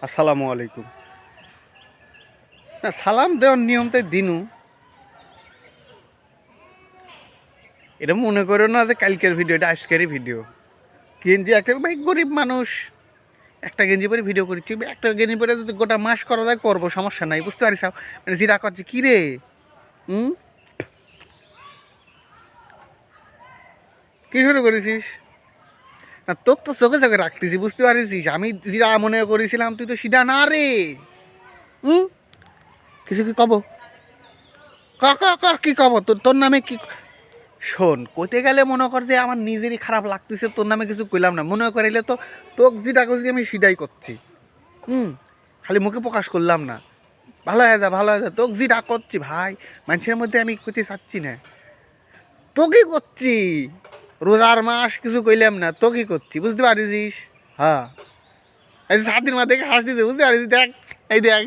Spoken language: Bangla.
আসসালামু আলাইকুম। না, সালাম দেওয়ার নিয়ম তাই দিনু। এটা মনে করো না যে কালকের ভিডিও, এটা আজকেরই ভিডিও। গেঞ্জি একটা ভাই, গরিব মানুষ, একটা গেঞ্জি পরে ভিডিও করছি। একটা গেঞ্জি পরে যদি গোটা মাস করা যায় করবো, সমস্যা নাই, বুঝতে পারিস? মানে জিরা করছে কী রে? হুম, কী শুরু করেছিস? না, তোর তো চোখে চোখে রাখতেছি, বুঝতে পারিস? আমি জিরা মনে করেছিলাম, তুই তো সিধা না রে। হুম, কিছু কি কব? ক ক ক কি কব? তোর তোর নামে কি? শোন, কইতে গেলে মনে কর যে আমার নিজেরই খারাপ লাগতেছে, তোর নামে কিছু কইলাম না, মনে করিলে তো তোকে যেটা করছি আমি সেটাই করছি। হুম, খালি মুখে প্রকাশ করলাম না। ভালো হয়ে যা, ভালো হয়ে যা, তোকে যেটা করছি ভাই, মানুষের মধ্যে আমি করতে চাচ্ছি না, তোকে করছি। রোজার মাস কিছু কইলাম না, তোকে করছি, বুঝতে পারিস? হ্যাঁ, এই যে 7 দিন মা দেখে হাসতেছে, বুঝতে পারিস? দেখ, এই দেখ।